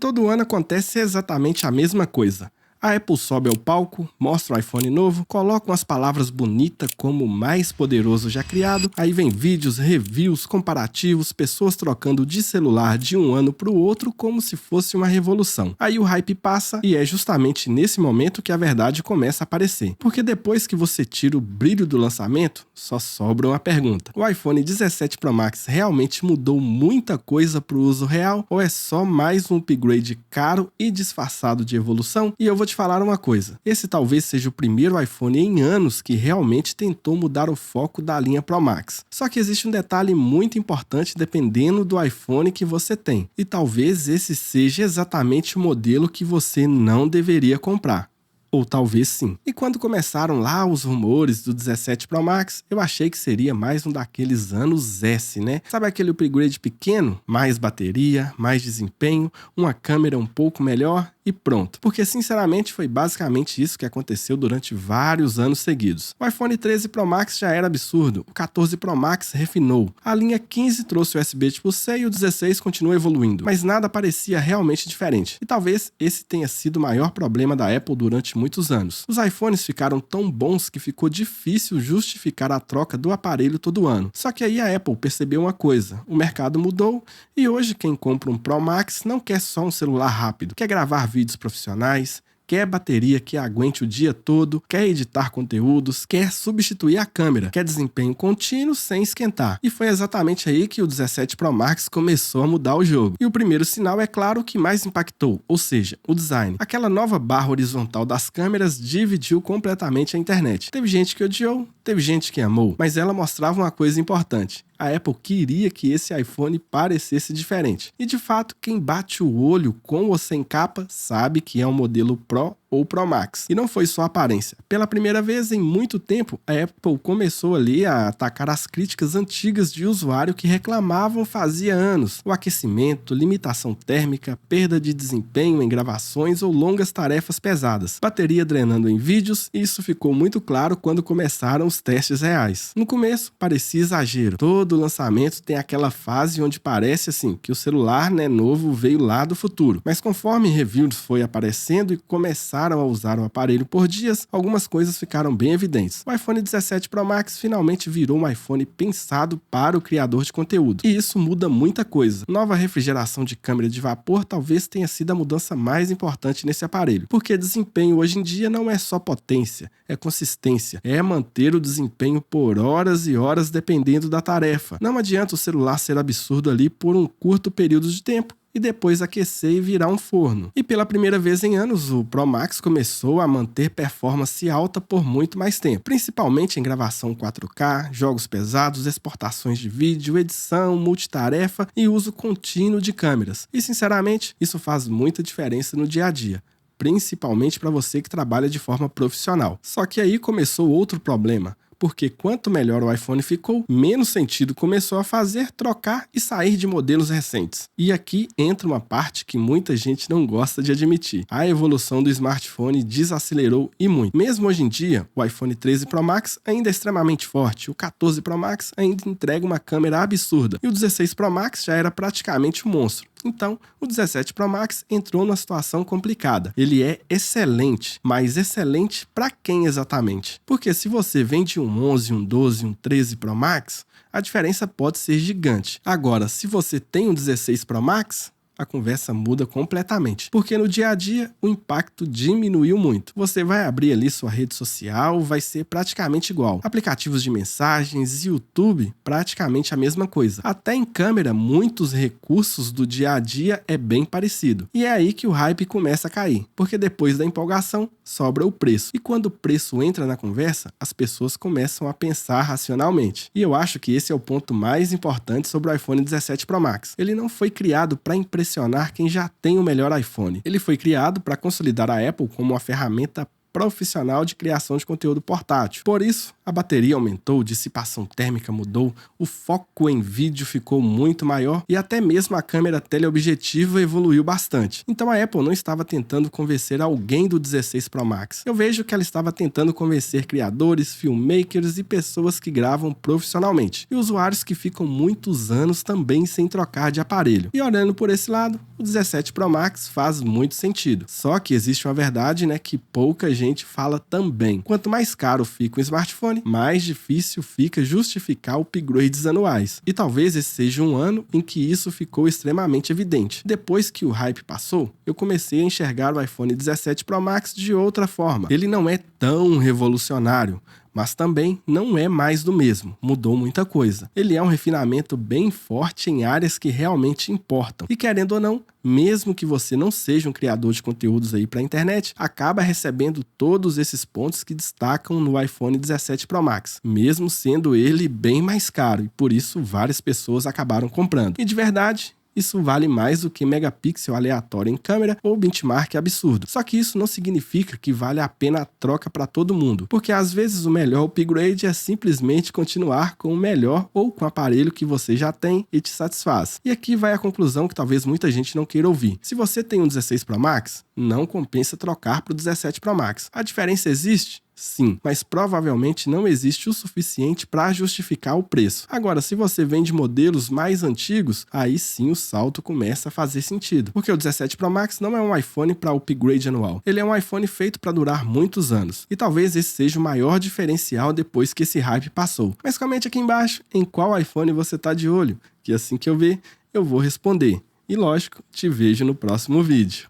Todo ano acontece exatamente a mesma coisa. A Apple sobe ao palco, mostra o iPhone novo, coloca umas palavras bonitas como o mais poderoso já criado, aí vem vídeos, reviews, comparativos, pessoas trocando de celular de um ano para o outro como se fosse uma revolução. Aí o hype passa e é justamente nesse momento que a verdade começa a aparecer. Porque depois que você tira o brilho do lançamento, só sobra uma pergunta. O iPhone 17 Pro Max realmente mudou muita coisa para o uso real ou é só mais um upgrade caro e disfarçado de evolução? E eu vou te falar uma coisa, esse talvez seja o primeiro iPhone em anos que realmente tentou mudar o foco da linha Pro Max. Só que existe um detalhe muito importante dependendo do iPhone que você tem, e talvez esse seja exatamente o modelo que você não deveria comprar. Ou talvez sim. E quando começaram lá os rumores do 17 Pro Max, eu achei que seria mais um daqueles anos S, né? Sabe aquele upgrade pequeno? Mais bateria, mais desempenho, uma câmera um pouco melhor e pronto. Porque sinceramente foi basicamente isso que aconteceu durante vários anos seguidos. O iPhone 13 Pro Max já era absurdo, o 14 Pro Max refinou, a linha 15 trouxe o USB tipo C e o 16 continua evoluindo, mas nada parecia realmente diferente. E talvez esse tenha sido o maior problema da Apple durante muitos anos. Os iPhones ficaram tão bons que ficou difícil justificar a troca do aparelho todo ano. Só que aí a Apple percebeu uma coisa, o mercado mudou e hoje quem compra um Pro Max não quer só um celular rápido, quer gravar vídeos profissionais, quer bateria que aguente o dia todo, quer editar conteúdos, quer substituir a câmera, quer desempenho contínuo sem esquentar. E foi exatamente aí que o 17 Pro Max começou a mudar o jogo. E o primeiro sinal é claro o que mais impactou, ou seja, o design. Aquela nova barra horizontal das câmeras dividiu completamente a internet. Teve gente que odiou, teve gente que amou, mas ela mostrava uma coisa importante. A Apple queria que esse iPhone parecesse diferente. E de fato, quem bate o olho com ou sem capa sabe que é um modelo Pro ou Pro Max. E não foi só a aparência. Pela primeira vez em muito tempo, a Apple começou ali a atacar as críticas antigas de usuário que reclamavam fazia anos. O aquecimento, limitação térmica, perda de desempenho em gravações ou longas tarefas pesadas, bateria drenando em vídeos, e isso ficou muito claro quando começaram os testes reais. No começo, parecia exagero. Todo lançamento tem aquela fase onde parece assim que o celular novo veio lá do futuro. Mas conforme reviews foi aparecendo e começaram a usar o aparelho por dias, algumas coisas ficaram bem evidentes. O iPhone 17 Pro Max finalmente virou um iPhone pensado para o criador de conteúdo. E isso muda muita coisa. Nova refrigeração de câmera de vapor talvez tenha sido a mudança mais importante nesse aparelho. Porque desempenho hoje em dia não é só potência, é consistência. É manter o desempenho por horas e horas dependendo da tarefa. Não adianta o celular ser absurdo ali por um curto período de tempo e depois aquecer e virar um forno. E pela primeira vez em anos, o Pro Max começou a manter performance alta por muito mais tempo, principalmente em gravação 4K, jogos pesados, exportações de vídeo, edição, multitarefa e uso contínuo de câmeras. E sinceramente, isso faz muita diferença no dia a dia, principalmente para você que trabalha de forma profissional. Só que aí começou outro problema, porque quanto melhor o iPhone ficou, menos sentido começou a fazer trocar e sair de modelos recentes. E aqui entra uma parte que muita gente não gosta de admitir. A evolução do smartphone desacelerou e muito. Mesmo hoje em dia, o iPhone 13 Pro Max ainda é extremamente forte, o 14 Pro Max ainda entrega uma câmera absurda, e o 16 Pro Max já era praticamente um monstro. Então, o 17 Pro Max entrou numa situação complicada. Ele é excelente, mas excelente para quem exatamente? Porque se você vende um 11, um 12, um 13 Pro Max, a diferença pode ser gigante. Agora, se você tem um 16 Pro Max, a conversa muda completamente, porque no dia a dia o impacto diminuiu muito. Você vai abrir ali sua rede social, vai ser praticamente igual. Aplicativos de mensagens, YouTube, praticamente a mesma coisa. Até em câmera, muitos recursos do dia a dia é bem parecido. E é aí que o hype começa a cair, porque depois da empolgação, sobra o preço. E quando o preço entra na conversa, as pessoas começam a pensar racionalmente. E eu acho que esse é o ponto mais importante sobre o iPhone 17 Pro Max. Ele não foi criado para impressionar quem já tem o melhor iPhone. Ele foi criado para consolidar a Apple como uma ferramenta profissional de criação de conteúdo portátil. Por isso, a bateria aumentou, dissipação térmica mudou, o foco em vídeo ficou muito maior e até mesmo a câmera teleobjetiva evoluiu bastante. Então a Apple não estava tentando convencer alguém do 16 Pro Max. Eu vejo que ela estava tentando convencer criadores, filmmakers e pessoas que gravam profissionalmente, e usuários que ficam muitos anos também sem trocar de aparelho. E olhando por esse lado, o 17 Pro Max faz muito sentido. Só que existe uma verdade, que pouca gente fala também. Quanto mais caro fica um smartphone, mais difícil fica justificar upgrades anuais. E talvez esse seja um ano em que isso ficou extremamente evidente. Depois que o hype passou, eu comecei a enxergar o iPhone 17 Pro Max de outra forma. Ele não é tão revolucionário, mas também não é mais do mesmo, mudou muita coisa. Ele é um refinamento bem forte em áreas que realmente importam. E querendo ou não, mesmo que você não seja um criador de conteúdos aí para a internet, acaba recebendo todos esses pontos que destacam no iPhone 17 Pro Max, mesmo sendo ele bem mais caro, e por isso várias pessoas acabaram comprando. E de verdade, isso vale mais do que megapixel aleatório em câmera ou benchmark absurdo. Só que isso não significa que vale a pena a troca para todo mundo, porque às vezes o melhor upgrade é simplesmente continuar com o melhor ou com o aparelho que você já tem e te satisfaz. E aqui vai a conclusão que talvez muita gente não queira ouvir. Se você tem um 16 Pro Max, não compensa trocar para o 17 Pro Max. A diferença existe? Sim, mas provavelmente não existe o suficiente para justificar o preço. Agora, se você vende modelos mais antigos, aí sim o salto começa a fazer sentido. Porque o 17 Pro Max não é um iPhone para upgrade anual. Ele é um iPhone feito para durar muitos anos. E talvez esse seja o maior diferencial depois que esse hype passou. Mas comente aqui embaixo em qual iPhone você está de olho, que assim que eu ver, eu vou responder. E lógico, te vejo no próximo vídeo.